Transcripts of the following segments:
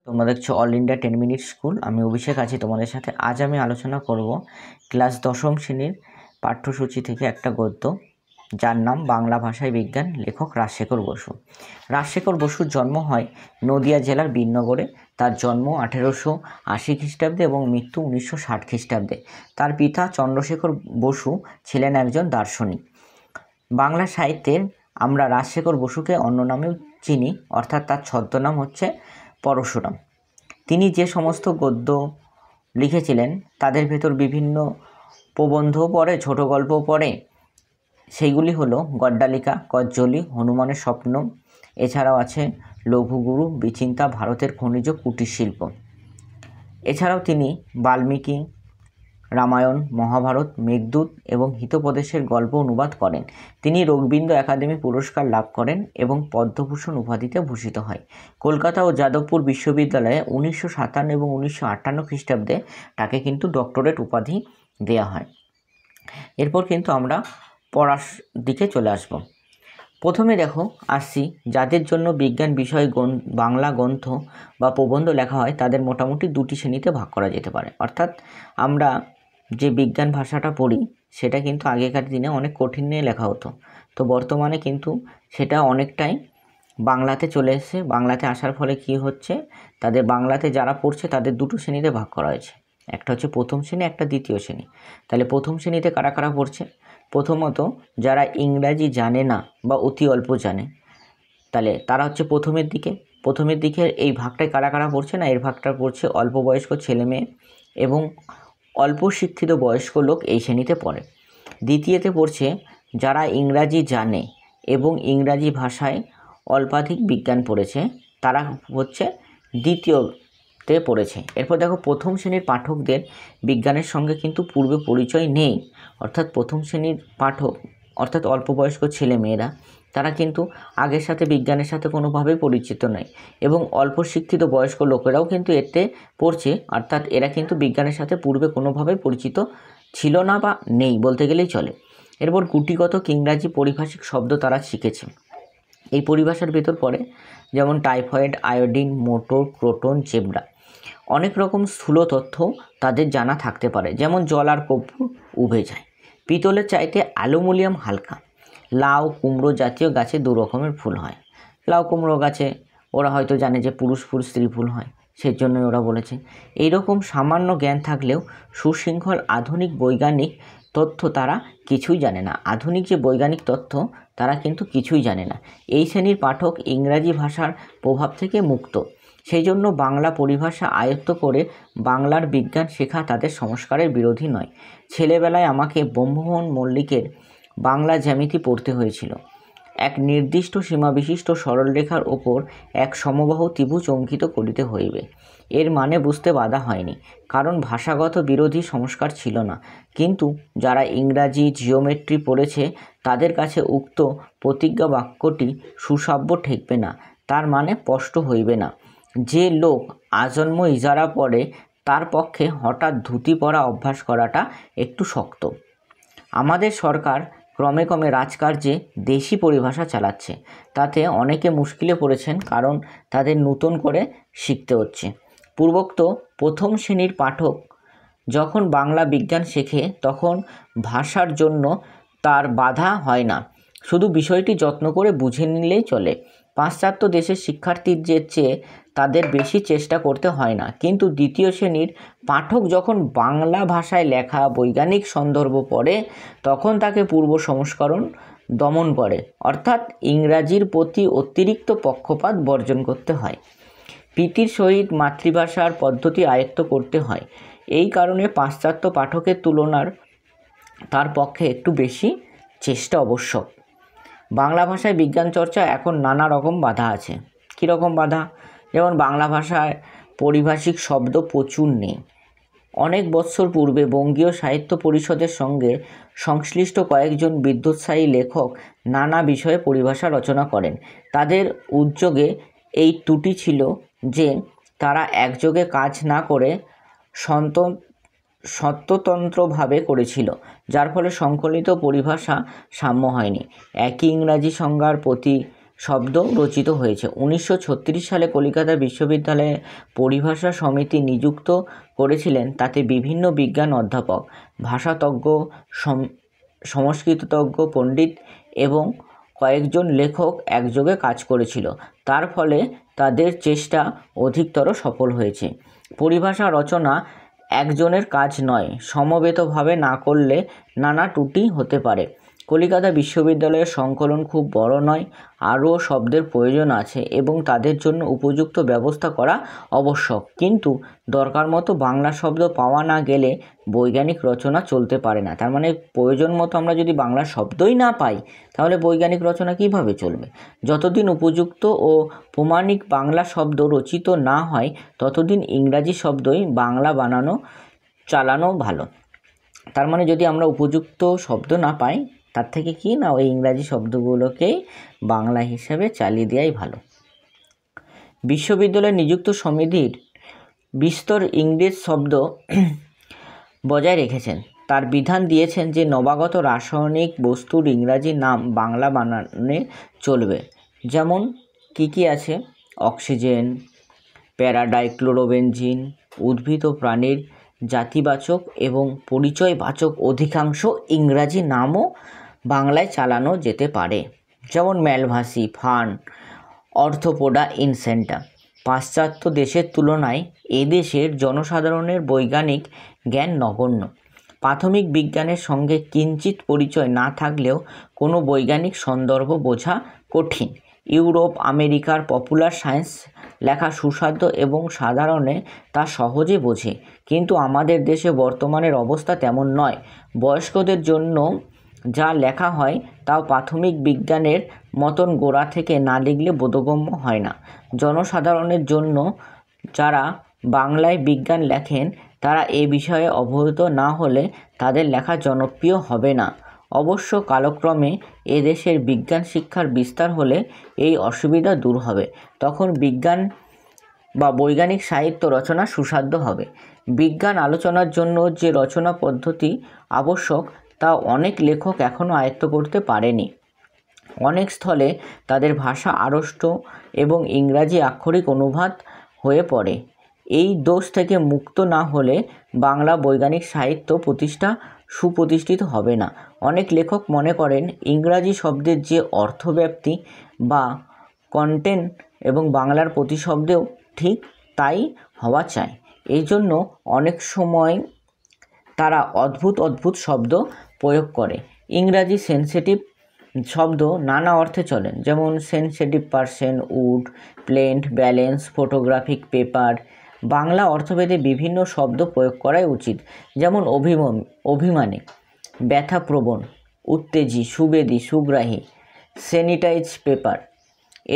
তোমরা দেখছো all India 10 minute school. আমি অভিষেক আছি তোমাদের সাথে। আজ আমি আলোচনা করব ক্লাস 10ম শ্রেণীর পাঠ্যসূচি থেকে একটা গদ্য, যার নাম বাংলা ভাষায় বিজ্ঞান, লেখক রাজশেখর বসু। রাজশেখর বসুর জন্ম হয় নদিয়া জেলার বীরনগরে। তার জন্ম 1880 খ্রিস্টাব্দে এবং মৃত্যু 1960 খ্রিস্টাব্দে। তার পিতা চন্দ্রশেখর বসু ছিলেন একজন দার্শনিক। বাংলা সাহিত্যের আমরা রাজশেখর বসুকে অন্য নামেও চিনি, অর্থাৎ তার ছদ্মনাম হচ্ছে পরশুরাম। তিনি যে সমস্ত গদ্য লিখেছিলেন তাদের ভেতর বিভিন্ন প্রবন্ধও পড়ে, ছোট গল্পও পড়ে। সেইগুলি হলো গড্ডালিকা, কজ্জলি, হনুমানের স্বপ্ন, এছাড়াও আছে লঘুগুরু, বিচিন্তা, ভারতের খনিজ কুটির শিল্প। এছাড়াও তিনি বাল্মীকি, রামায়ণ, মহাভারত, মেঘদূত এবং হিতোপদেশের গল্প অনুবাদ করেন। তিনি রবীন্দ্র একাডেমি পুরস্কার লাভ করেন এবং পদ্মভূষণ উপাধিতে ভূষিত হয়। কলকাতা ও যাদবপুর বিশ্ববিদ্যালয়ে 1957 এবং 1958 খ্রিস্টাব্দে তাকে কিন্তু ডক্টরেট উপাধি দেওয়া হয়। এরপর কিন্তু আমরা পড়ার দিকে চলে আসব। প্রথমে আসছি যাদের জন্য বিজ্ঞান বিষয় বাংলা গ্রন্থ বা প্রবন্ধ লেখা হয় তাদের মোটামুটি দুটি শ্রেণীতে ভাগ করা যেতে পারে। অর্থাৎ আমরা যে বিজ্ঞান ভাষাটা পড়ি সেটা কিন্তু আগেকার দিনে অনেক কঠিন নিয়ে লেখা হতো, তো বর্তমানে কিন্তু সেটা অনেকটাই বাংলাতে চলে এসেছে। বাংলাতে আসার ফলে কি হচ্ছে, তাদের বাংলাতে যারা পড়ছে তাদের দুটো শ্রেণীতে ভাগ করা হয়েছে, একটা হচ্ছে প্রথম শ্রেণী, একটা দ্বিতীয় শ্রেণী। তাহলে প্রথম শ্রেণীতে কারা কারা পড়ছে? প্রথমত যারা ইংরাজি জানে না বা অতি অল্প জানে, তাহলে তারা হচ্ছে প্রথমের দিকে এই ভাগটায় কারা কারা পড়ছে না, এর ভাগটা পড়ছে অল্প বয়স্ক ছেলে মেয়ে এবং অল্প শিক্ষিত বয়স্ক লোক এই শ্রেণীতে পড়ে। দ্বিতীয়তে পড়ছে যারা ইংরাজি জানে এবং ইংরাজি ভাষায় অল্পাধিক বিজ্ঞান পড়েছে, তারা হচ্ছে দ্বিতীয়তে পড়েছে। এরপর প্রথম শ্রেণীর পাঠকদের বিজ্ঞানের সঙ্গে কিন্তু পূর্বে পরিচয় নেই, অর্থাৎ প্রথম শ্রেণীর পাঠক অর্থাৎ অল্প বয়স্ক ছেলে মেয়েরা তারা কিন্তু আগের সাথে বিজ্ঞানের সাথে কোনোভাবেই পরিচিত নয় এবং অল্প শিক্ষিত বয়স্ক লোকেরাও কিন্তু এতে পড়ছে, অর্থাৎ এরা কিন্তু বিজ্ঞানের সাথে পূর্বে কোনোভাবেই পরিচিত ছিল না বা নেই বলতে গেলেই চলে। এরপর গুটিগত ইংরাজি পরিভাষিক শব্দ তারা শিখেছে। এই পরিভাষার ভেতর পড়ে যেমন typhoid, iodine, motor, croton, zebra. অনেক রকম স্থূল তথ্য তাদের জানা থাকতে পারে, যেমন জল আর কর্পূর উবে যায়, পিতলের চাইতে অ্যালুমিনিয়াম হালকা, লাউ কুমড়ো জাতীয় গাছে দু রকমের ফুল হয়। লাউ কুমড়ো গাছে ওরা হয়তো জানে যে পুরুষ ফুল স্ত্রী ফুল হয়, সেই জন্যই ওরা বলেছে। এইরকম সামান্য জ্ঞান থাকলেও সুশৃঙ্খল আধুনিক বৈজ্ঞানিক তথ্য তারা কিছুই জানে না। আধুনিক যে বৈজ্ঞানিক তথ্য তারা কিন্তু কিছুই জানে না। এই শ্রেণীর পাঠক ইংরাজি ভাষার প্রভাব থেকে মুক্ত, সেই জন্য বাংলা পরিভাষা আয়ত্ত করে বাংলার বিজ্ঞান শেখা তাদের সংস্কারের বিরোধী নয়। ছেলেবেলায় আমাকে ব্রহ্মমোহন মল্লিকের বাংলা জ্যামিতি পড়তে হয়েছিল। এক নির্দিষ্ট সীমাবিশিষ্ট সরলরেখার ওপর এক সমবাহু ত্রিভুজ অঙ্কিত করিতে হইবে। এর মানে বুঝতে বাধা হয়নি, কারণ ভাষাগত বিরোধী সংস্কার ছিল না। কিন্তু যারা ইংরাজি জিওমেট্রি পড়েছে তাদের কাছে উক্ত প্রতিজ্ঞা বাক্যটি সুসাব্য ঠেকবে না, তার মানে স্পষ্ট হইবে না। যে লোক আজন্ম ইজারা পড়ে তার পক্ষে হঠাৎ ধুতি পরা অভ্যাস করাটা একটু শক্ত। আমাদের সরকার ক্রমে ক্রমে রাজকার্যে দেশি পরিভাষা চালাচ্ছে, তাতে অনেকে মুশকিলে পড়েছেন, কারণ তাদের নতুন করে শিখতে হচ্ছে। পূর্বোক্ত প্রথম শ্রেণীর পাঠক যখন বাংলা বিজ্ঞান শেখে তখন ভাষার জন্য তার বাধা হয় না, শুধু বিষয়টি যত্ন করে বুঝে নিলেই চলে। পাশ্চাত্য দেশের শিক্ষার্থীদের চেয়ে তাদের বেশি চেষ্টা করতে হয় না, কিন্তু দ্বিতীয় শ্রেণীর পাঠক যখন বাংলা ভাষায় লেখা বৈজ্ঞানিক সন্দর্ভ পড়ে তখন তাকে পূর্ব সংস্করণ দমন করে, অর্থাৎ ইংরাজির প্রতি অতিরিক্ত পক্ষপাত বর্জন করতে হয়। প্রীতির সহিত মাতৃভাষার পদ্ধতি আয়ত্ত করতে হয়। এই কারণে পাশ্চাত্য পাঠকের তুলনার তার পক্ষে একটু বেশি চেষ্টা আবশ্যক। বাংলা ভাষায় বিজ্ঞান চর্চা এখন নানা রকম বাধা আছে। কীরকম বাধা? যেমন বাংলা ভাষায় পারিভাষিক শব্দ প্রচুর নেই। অনেক বৎসর পূর্বে বঙ্গীয় সাহিত্য পরিষদের সঙ্গে সংশ্লিষ্ট কয়েকজন বিদ্যোৎসাহী লেখক নানা বিষয়ে পরিভাষা রচনা করেন। তাদের উদ্যোগে এই ত্রুটি ছিল যে তারা একযোগে কাজ না করে স্বতন্ত্রভাবে করেছিল, যার ফলে সংকলিত পরিভাষা সাম্য হয়নি। একই ইংরাজি সংজ্ঞার প্রতি শব্দ রচিত হয়েছে। 1936 সালে কলকাতা বিশ্ববিদ্যালয়ে পরিভাষা সমিতি নিযুক্ত করেছিলেন। তাতে বিভিন্ন বিজ্ঞান অধ্যাপক, ভাষাতজ্ঞ, সংস্কৃতজ্ঞ, পণ্ডিত এবং কয়েকজন লেখক একযোগে কাজ করেছিল। তার ফলে তাদের চেষ্টা অধিকতর সফল হয়েছে। পরিভাষা রচনা একজনের কাজ নয়, সমবেতভাবে না করলে নানা ত্রুটি হতে পারে। কলকাতা বিশ্ববিদ্যালয়ের সংকলন খুব বড় নয়, আরও শব্দের প্রয়োজন আছে এবং তাদের জন্য উপযুক্ত ব্যবস্থা করা আবশ্যক। কিন্তু দরকার মতো বাংলা শব্দ পাওয়া না গেলে বৈজ্ঞানিক রচনা চলতে পারে না। তার মানে প্রয়োজন মতো আমরা যদি বাংলা শব্দই না পাই, তাহলে বৈজ্ঞানিক রচনা কিভাবে চলবে? যতদিন উপযুক্ত ও প্রমাণিক বাংলা শব্দ রচিত না হয়, ততদিন ইংরাজি শব্দই বাংলা চালানো ভালো। তার মানে যদি আমরা উপযুক্ত শব্দ না পাই, তার থেকে কি না ওই ইংরাজি শব্দগুলোকেই বাংলা হিসাবে চালিয়ে দেওয়াই ভালো। বিশ্ববিদ্যালয়ে নিযুক্ত সমিতির বিস্তর ইংরেজ শব্দ বজায় রেখেছেন। তার বিধান দিয়েছেন যে নবাগত রাসায়নিক বস্তুর ইংরাজি নাম বাংলা বানানে চলবে। যেমন কি আছে? অক্সিজেন, প্যারাডাইক্লোরোবেনজিন। উদ্ভিদ ও প্রাণীর জাতিবাচক এবং পরিচয়বাচক অধিকাংশ ইংরাজি নামও বাংলায় চালানো যেতে পারে। যেমন ম্যালভাসি, ফার্ন, অর্থোপোডা, ইনসেন্টা। পাশ্চাত্য দেশের তুলনায় এদেশের জনসাধারণের বৈজ্ঞানিক জ্ঞান নগণ্য। প্রাথমিক বিজ্ঞানের সঙ্গে কিঞ্চিত পরিচয় না থাকলেও কোনো বৈজ্ঞানিক সন্দর্ভ বোঝা কঠিন। ইউরোপ আমেরিকার পপুলার সায়েন্স লেখা সুসাধ্য এবং সাধারণে তা সহজে বোঝে, কিন্তু আমাদের দেশে বর্তমানের অবস্থা তেমন নয়। বয়স্কদের জন্য যা লেখা হয় তাও প্রাথমিক বিজ্ঞানের মতন গোড়া থেকে না লিখলে বোধগম্য হয় না। জনসাধারণের জন্য যারা বাংলায় বিজ্ঞান লেখেন, তারা এ বিষয়ে অবহিত না হলে তাদের লেখা জনপ্রিয় হবে না। অবশ্য কালক্রমে এদেশের বিজ্ঞান শিক্ষার বিস্তার হলে এই অসুবিধা দূর হবে। তখন বিজ্ঞান বা বৈজ্ঞানিক সাহিত্য রচনা সুসাধ্য হবে। বিজ্ঞান আলোচনার জন্য যে রচনা পদ্ধতি আবশ্যক, তা অনেক লেখক এখনও আয়ত্ত করতে পারেনি। অনেক স্থলে তাদের ভাষা আড়ষ্ট এবং ইংরাজি আক্ষরিক অনুবাদ হয়ে পড়ে। এই দোষ থেকে মুক্ত না হলে বাংলা বৈজ্ঞানিক সাহিত্য সুপ্রতিষ্ঠিত হবে না। অনেক লেখক মনে করেন ইংরাজি শব্দের যে অর্থব্যাপ্তি বা কন্টেন্ট এবং বাংলার প্রতিশব্দেও ঠিক তাই হওয়া চাই। এই জন্য অনেক সময় তারা অদ্ভুত শব্দ প্রয়োগ করে। ইংরাজি সেন্সিটিভ শব্দ নানা অর্থে চলেন, যেমন sensitive person, wood, plant, balance, photographic, paper. Bangla অর্থভেদে বিভিন্ন শব্দ প্রয়োগ করাই উচিত। যেমন অভিমানী, ব্যথাপ্রবণ, উত্তেজী, সুবেদী, সুগ্রাহী। স্যানিটাইজ পেপার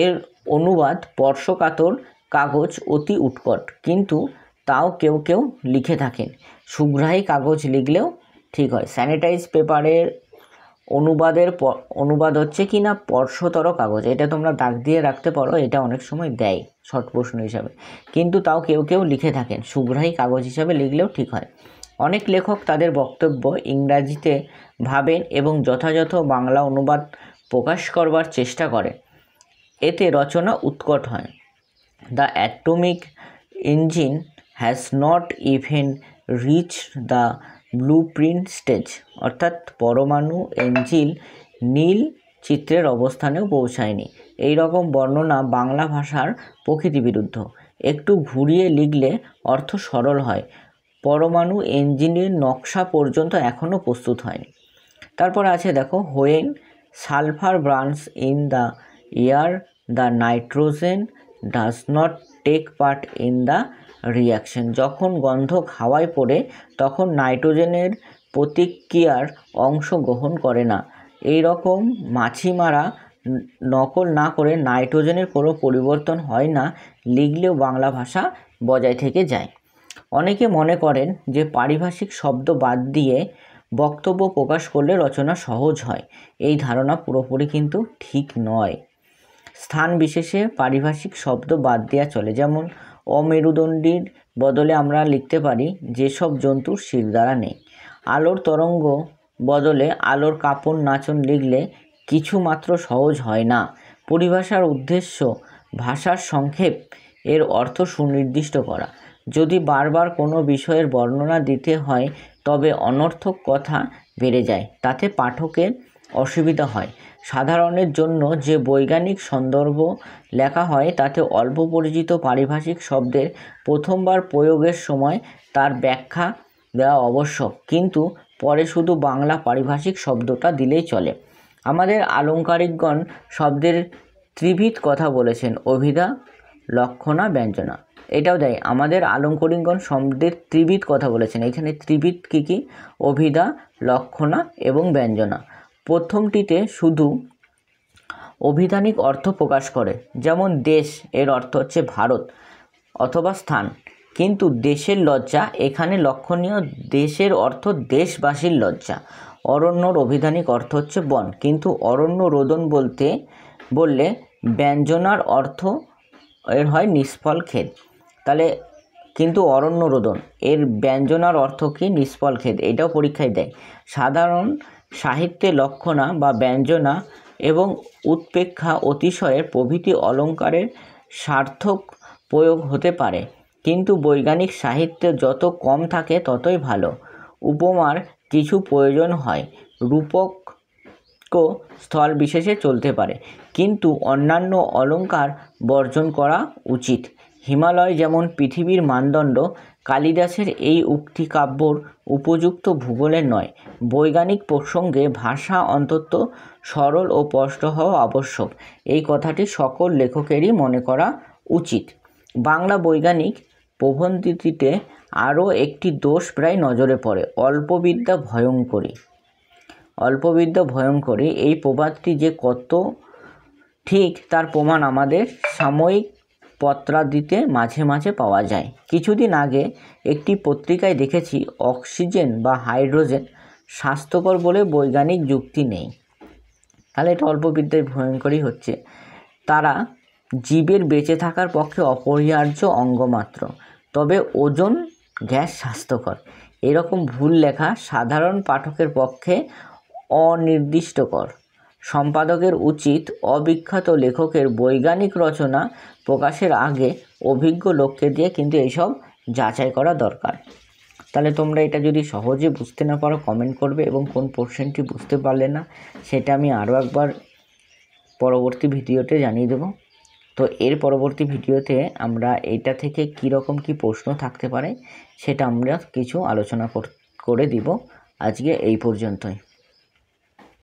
এর অনুবাদ স্পর্শকাতর কাগজ, অতি উৎকট, কিন্তু তাও কেউ লিখে থাকেন। সুগ্রাহী কাগজ লিখলেও ঠিক হয়। স্যানিটাইজ পেপারের অনুবাদ হচ্ছে কি না স্পর্শতর কাগজ। এটা তোমরা দাগ দিয়ে রাখতে পারো, এটা অনেক সময় দেয় শর্ট প্রশ্ন হিসাবে, কিন্তু তাও কেউ লিখে থাকেন। সুগ্রাহী কাগজ হিসাবে লিখলেও ঠিক হয়। অনেক লেখক তাদের বক্তব্য ইংরাজিতে ভাবেন এবং যথাযথ বাংলা অনুবাদ প্রকাশ করবার চেষ্টা করে। এতে রচনা উৎকট হয়। The atomic engine has not even reached the blueprint stage, অর্থাৎ পরমাণু ইঞ্জিন নীল চিত্রের অবস্থানেও পৌঁছায়নি। এই রকম বর্ণনা বাংলা ভাষার প্রকৃতি বিরুদ্ধ। একটু ঘুরিয়ে লিখলে অর্থ সরল হয়। পরমাণু ইঞ্জিনের নকশা পর্যন্ত এখনও প্রস্তুত হয়নি। তারপর আছে দেখো, when sulphur burns in the air the nitrogen does not take part in the reaction. যখন গন্ধক হাওয়ায় পড়ে, তখন নাইট্রোজেনের প্রতিক্রিয়ার অংশ গ্রহণ করে না। এই রকম মাছিমারা নকল না করে নাইট্রোজেনের কোনো পরিবর্তন হয় না লিখলেও বাংলা ভাষা বজায় থেকে যায়। অনেকে মনে করেন যে পারিভাষিক শব্দ বাদ দিয়ে বক্তব্য প্রকাশ করলে রচনা সহজ হয়। এই ধারণা পুরোপুরি কিন্তু ঠিক নয়। স্থান বিশেষে পারিভাষিক শব্দ বাদ দেওয়া চলে। যেমন অমেরুদণ্ডীর বদলে আমরা লিখতে পারি যেসব জন্তুর শিরদাঁড়া নেই। আলোর তরঙ্গ বদলে আলোর কাঁপন নাচন লিখলে কিছু মাত্র সহজ হয় না। পরিভাষার উদ্দেশ্য ভাষার সংক্ষেপ, এর অর্থ সুনির্দিষ্ট করা। যদি বারবার কোনো বিষয়ের বর্ণনা দিতে হয় তবে অনর্থক কথা বেড়ে যায়, তাতে পাঠকের অসুবিধা হয়। সাধারণের জন্য যে বৈজ্ঞানিক সন্দর্ভ লেখা হয় তাতে অল্প পরিচিত পারিভাষিক শব্দের প্রথমবার প্রয়োগের সময় তার ব্যাখ্যা দেওয়া আবশ্যক, কিন্তু পরে শুধু বাংলা পারিভাষিক শব্দটা দিলেই চলে। আমাদের আলংকারিকগণ শব্দের ত্রিবিধ কথা বলেছেন, অভিধা, লক্ষণা, ব্যঞ্জনা। এটাও দেয়, আমাদের আলংকারিকগণ শব্দের ত্রিবিধ কথা বলেছেন। এখানে ত্রিবিধ কী কী? অভিধা, লক্ষণা এবং ব্যঞ্জনা। প্রথমটিতে শুধু অভিধানিক অর্থ প্রকাশ করে, যেমন দেশ এর অর্থ হচ্ছে ভারত অথবা স্থান, কিন্তু দেশের লজ্জা এখানে লক্ষণীয়। দেশের অর্থ দেশবাসীর লজ্জা। অরণ্যর অভিধানিক অর্থ হচ্ছে বন, কিন্তু অরণ্য রোদন বললে ব্যঞ্জনার অর্থ এর হয় নিষ্ফল ক্ষেত। তাহলে কিন্তু অরণ্য রোদন এর ব্যঞ্জনার অর্থ কি? নিষ্ফল ক্ষেত। এটাও পরীক্ষায় দেয়। সাধারণ সাহিত্যে লক্ষণা বা ব্যঞ্জনা এবং উৎপ্রেক্ষা, অতিশয়ের প্রভৃতি অলঙ্কারের সার্থক প্রয়োগ হতে পারে, কিন্তু বৈজ্ঞানিক সাহিত্যে যত কম থাকে ততই ভালো। উপমার কিছু প্রয়োজন হয়, রূপকও স্থল বিশেষে চলতে পারে, কিন্তু অন্যান্য অলঙ্কার বর্জন করা উচিত। হিমালয় যেমন পৃথিবীর মানদণ্ড, কালিদাসের এই উক্তি কাব্যর উপযুক্ত ভূগোলের নয়। বৈজ্ঞানিক প্রসঙ্গে ভাষা অন্তত সরল ও স্পষ্ট হওয়া আবশ্যক, এই কথাটি সকল লেখকেরই মনে করা উচিত। বাংলা বৈজ্ঞানিক প্রবন্ধটিতে আরও একটি দোষ প্রায় নজরে পড়ে, অল্পবিদ্যা ভয়ঙ্করী। এই প্রবাদটি যে কত ঠিক তার প্রমাণ আমাদের সাময়িক পত্রাদিতে মাঝে মাঝে পাওয়া যায়। কিছুদিন আগে একটি পত্রিকায় দেখেছি, অক্সিজেন বা হাইড্রোজেন স্বাস্থ্যকর বলে বৈজ্ঞানিক যুক্তি নেই। তাহলে এটা অল্পবিদ্যায় ভয়ঙ্করই হচ্ছে। তারা জীবের বেঁচে থাকার পক্ষে অপরিহার্য অঙ্গ মাত্র, তবে ওজন গ্যাস স্বাস্থ্যকর। এরকম ভুল লেখা সাধারণ পাঠকের পক্ষে অনির্দিষ্টকর। সম্পাদকের উচিত অবিখ্যাত লেখকের বৈজ্ঞানিক রচনা প্রকাশের আগে অভিজ্ঞ লোককে দিয়ে কিন্তু এইসব যাচাই করা দরকার। তাহলে তোমরা এটা যদি সহজে বুঝতে না পারো কমেন্ট করবে, এবং কোন পোর্শনটি বুঝতে পারলে না সেটা আমি আরও একবার পরবর্তী ভিডিওতে জানিয়ে দেব। তো এর পরবর্তী ভিডিওতে আমরা এটা থেকে কীরকম কী প্রশ্ন থাকতে পারে সেটা আমরা কিছু আলোচনা করে দিব। আজকে এই পর্যন্তই।